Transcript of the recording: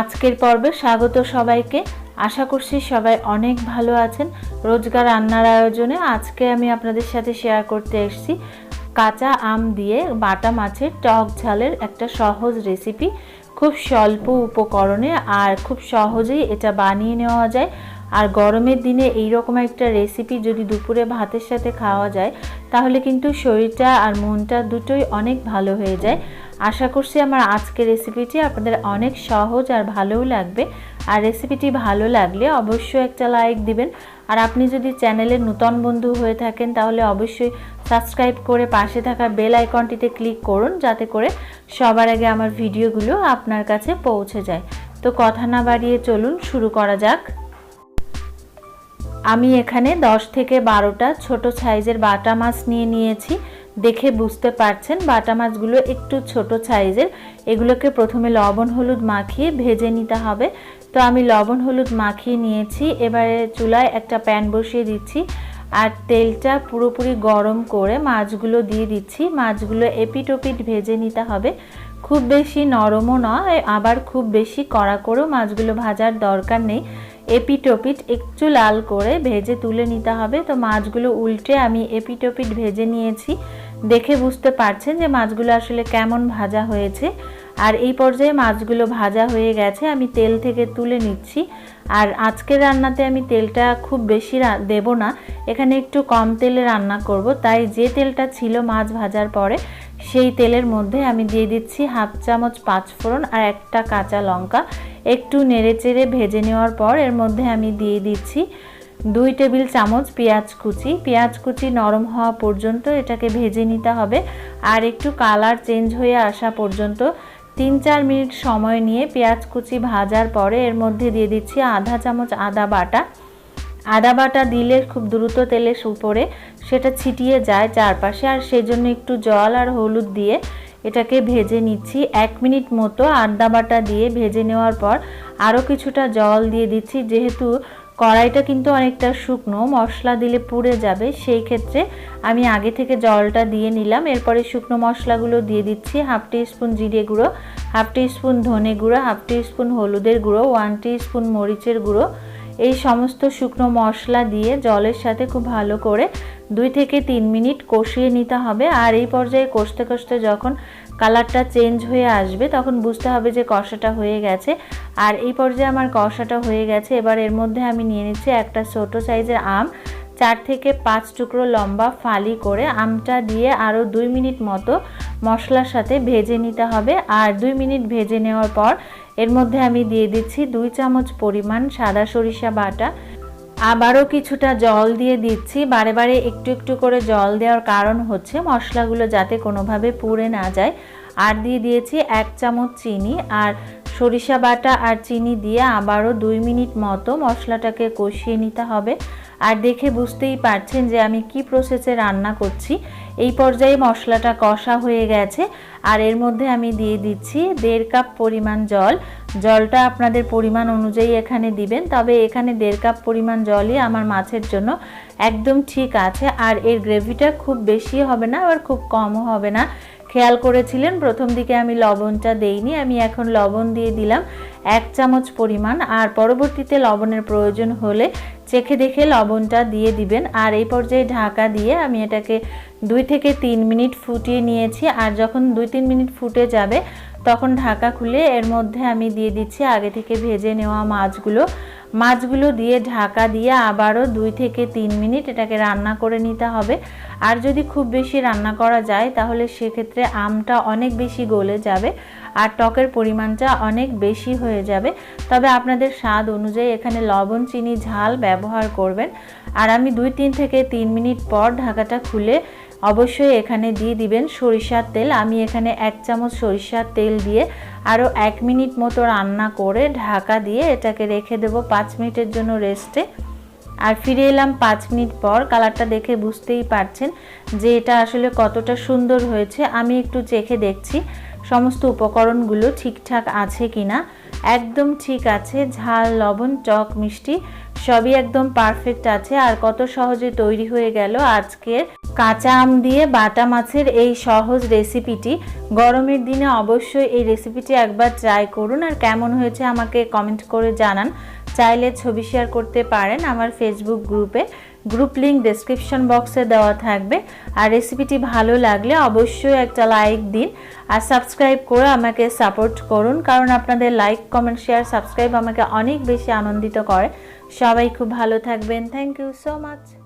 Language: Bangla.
আজকের পর্বে স্বাগত সবাইকে। আশা করছি সবাই অনেক ভালো আছেন। রোজকার রান্নার আয়োজনে আজকে আমি আপনাদের সাথে শেয়ার করতে এসেছি কাঁচা আম দিয়ে বাটা মাছের টক ঝালের একটা সহজ রেসিপি। খুব স্বল্প উপকরণে আর খুব সহজেই এটা বানিয়ে নেওয়া যায়। আর গরমের দিনে এই রকম একটা রেসিপি যদি দুপুরে ভাতের সাথে খাওয়া যায় তাহলে কিন্তু শরীরটা আর মনটা দুটোই অনেক ভালো হয়ে যায়। আশা করছি আমার আজকের রেসিপিটি আপনাদের অনেক সহজ আর ভালোও লাগবে। আর রেসিপিটি ভালো লাগলে অবশ্যই একটা লাইক দিবেন। আর আপনি যদি চ্যানেলের নতুন বন্ধু হয়ে থাকেন তাহলে অবশ্যই সাবস্ক্রাইব করে পাশে থাকা বেল আইকনটিতে ক্লিক করুন, যাতে করে সবার আগে আমার ভিডিওগুলো আপনার কাছে পৌঁছে যায়। তো কথা না বাড়িয়ে চলুন শুরু করা যাক। আমি এখানে 10 থেকে 12টা ছোট সাইজের বাটা মাছ নিয়েছি। দেখে বুঝতে পারছেন বাটা মাছগুলো একটু ছোট সাইজের। এগুলোকে প্রথমে লবণ হলুদ মাখিয়ে ভেজে নিতে হবে। তো আমি লবণ হলুদ মাখিয়ে নিয়েছি। এবারে চুলায় একটা প্যান বসিয়ে দিচ্ছি আর তেলটা পুরোপুরি গরম করে মাছগুলো দিয়ে দিচ্ছি। মাছগুলো এপিট ওপিট ভেজে নিতে হবে। খুব বেশি নরমও নয়, আবার খুব বেশি কড়া করেও মাছগুলো ভাজার দরকার নেই। এপিট ওপিট একটু লাল করে ভেজে তুলে নিতে হবে। তো মাছগুলো উল্টে আমি এপিট ওপিট ভেজে নিয়েছি। দেখে বুঝতে পারছেন যে মাছগুলো আসলে কেমন ভাজা হয়েছে। আর এই পর্যায়ে মাছগুলো ভাজা হয়ে গেছে, আমি তেল থেকে তুলে নিচ্ছি। আর আজকের রান্নাতে আমি তেলটা খুব বেশি দেব না, এখানে একটু কম তেলে রান্না করব। তাই যে তেলটা ছিল মাছ ভাজার পরে সেই তেলের মধ্যে আমি দিয়ে দিচ্ছি 1/2 চামচ পাঁচফোড়ন আর একটা কাঁচা লঙ্কা। একটু নেড়েচেড়ে ভেজে নেওয়ার পর এর মধ্যে আমি দিয়ে দিচ্ছি 2 টেবিল চামচ পেঁয়াজ কুচি। পেঁয়াজ কুচি নরম হওয়া পর্যন্ত এটাকে ভেজে নিতে হবে। আর একটু কালার চেঞ্জ হয়ে আসা পর্যন্ত 3-4 মিনিট সময় নিয়ে পেঁয়াজ কুচি ভাজার পরে এর মধ্যে দিয়ে দিচ্ছি 1/2 চামচ আদা বাটা। আদা বাটা দিলে খুব দ্রুত তেলের উপরে সেটা ছিটিয়ে যায় চারপাশে, আর সেজন্য একটু জল আর হলুদ দিয়ে এটাকে ভেজে নিচ্ছি 1 মিনিট মতো। আদা বাটা দিয়ে ভেজে নেওয়ার পর আরও কিছুটা জল দিয়ে দিচ্ছি। যেহেতু কড়াইটা কিন্তু অনেকটা শুকনো, মশলা দিলে পুড়ে যাবে, সেই ক্ষেত্রে আমি আগে থেকে জলটা দিয়ে নিলাম। এরপরে শুকনো মশলাগুলো দিয়ে দিচ্ছি 1/2 টিস্পুন জিরে গুঁড়ো, 1/2 টিস্পুন ধনে গুঁড়ো, 1/2 টিস্পুন হলুদের গুঁড়ো, 1 টিস্পুন মরিচের গুঁড়ো। এই সমস্ত শুকনো মশলা দিয়ে জলের সাথে খুব ভালো করে 2 থেকে 3 মিনিট কষিয়ে নিতে হবে। আর এই পর্যায়ে কষতে কষতে যখন কালারটা চেঞ্জ হয়ে আসবে তখন বুঝতে হবে যে কষাটা হয়ে গেছে। আর এই পর্যায়ে আমার কষাটা হয়ে গেছে। এবার এর মধ্যে আমি নিয়ে নিচ্ছি একটা ছোট সাইজের আম, 4 থেকে 5 টুকরো লম্বা ফালি করে। আমটা দিয়ে আরও 2 মিনিট মতো মশলার সাথে ভেজে নিতে হবে। আর 2 মিনিট ভেজে নেওয়ার পর এর মধ্যে আমি দিয়ে দিচ্ছি 2 চামচ পরিমাণ সাদা সরিষা বাটা। আবারও কিছুটা জল দিয়ে দিচ্ছি। বারে বারে একটু একটু করে জল দেওয়ার কারণ হচ্ছে মশলাগুলো যাতে কোনোভাবে পুড়ে না যায়। আর দিয়ে দিয়েছি 1 চামচ চিনি। আর সরিষা বাটা আর চিনি দিয়ে আবারও 2 মিনিট মতো মশলাটাকে কষিয়ে নিতে হবে। আর দেখে বুঝতেই পারছেন যে আমি কি প্রসেসে রান্না করছি। এই পর্যায়ে মশলাটা কষা হয়ে গেছে। আর এর মধ্যে আমি দিয়ে দিচ্ছি 1.5 কাপ পরিমাণ জল। জলটা আপনাদের পরিমাণ অনুযায়ী এখানে দিবেন, তবে এখানে 1.5 কাপ পরিমাণ জলই আমার মাছের জন্য একদম ঠিক আছে। আর এর গ্রেভিটা খুব বেশি হবে না, আবার খুব কমও হবে না। খেয়াল করেছিলেন প্রথম দিকে আমি লবণটা দেইনি, আমি এখন লবণ দিয়ে দিলাম 1 চামচ পরিমাণ। আর পরবর্তীতে লবণের প্রয়োজন হলে চেখে দেখে লবণটা দিয়ে দিবেন। আর এই পর্যায়ে ঢাকা দিয়ে আমি এটাকে 2 থেকে 3 মিনিট ফুটিয়ে নিয়েছি। আর যখন 2-3 মিনিট ফুটে যাবে তখন ঢাকা খুলে এর মধ্যে আমি দিয়ে দিচ্ছি আগে থেকে ভেজে নেওয়া মাছগুলো দিয়ে ঢাকা দিয়ে আবারও 2 থেকে 3 মিনিট এটাকে রান্না করে নিতে হবে। আর যদি খুব বেশি রান্না করা যায় তাহলে সেক্ষেত্রে আমটা অনেক বেশি গলে যাবে আর টকের পরিমাণটা অনেক বেশি হয়ে যাবে। তবে আপনাদের স্বাদ অনুযায়ী এখানে লবণ চিনি ঝাল ব্যবহার করবেন। আর আমি 2-3 থেকে 3 মিনিট পর ঢাকাটা খুলে অবশ্যই এখানে দিয়ে দিবেন সরিষার তেল। আমি এখানে 1 চামচ সরিষার তেল দিয়ে আরও 1 মিনিট মতো রান্না করে ঢাকা দিয়ে এটাকে রেখে দেবো 5 মিনিটের জন্য রেস্টে। আর ফিরে এলাম 5 মিনিট পর। কালারটা দেখে বুঝতেই পারছেন যে এটা আসলে কতটা সুন্দর হয়েছে। আমি একটু চেখে দেখছি সমস্ত উপকরণগুলো ঠিকঠাক আছে কিনা। একদম ঠিক আছে, ঝাল লবণ টক মিষ্টি সবই একদম পারফেক্ট আছে। আর কত সহজে তৈরি হয়ে গেল আজকের কাঁচা আম দিয়ে বাটা মাছের এই সহজ রেসিপিটি গরমের দিনে অবশ্যই এই রেসিপিটি একবার ট্রাই করুন আর কেমন হয়েছে আমাকে কমেন্ট করে জানান। চাইলে ছবি শেয়ার করতে পারেন আমার ফেসবুক গ্রুপে, গ্রুপ লিংক ডেসক্রিপশন বক্সে দেওয়া থাকবে। আর রেসিপিটি ভালো লাগলে অবশ্যই একটা লাইক দিন আর সাবস্ক্রাইব করে আমাকে সাপোর্ট করুন, কারণ আপনাদের লাইক কমেন্ট শেয়ার সাবস্ক্রাইব আমাকে অনেক বেশি আনন্দিত করে। সবাই খুব ভালো থাকবেন। Thank you so much.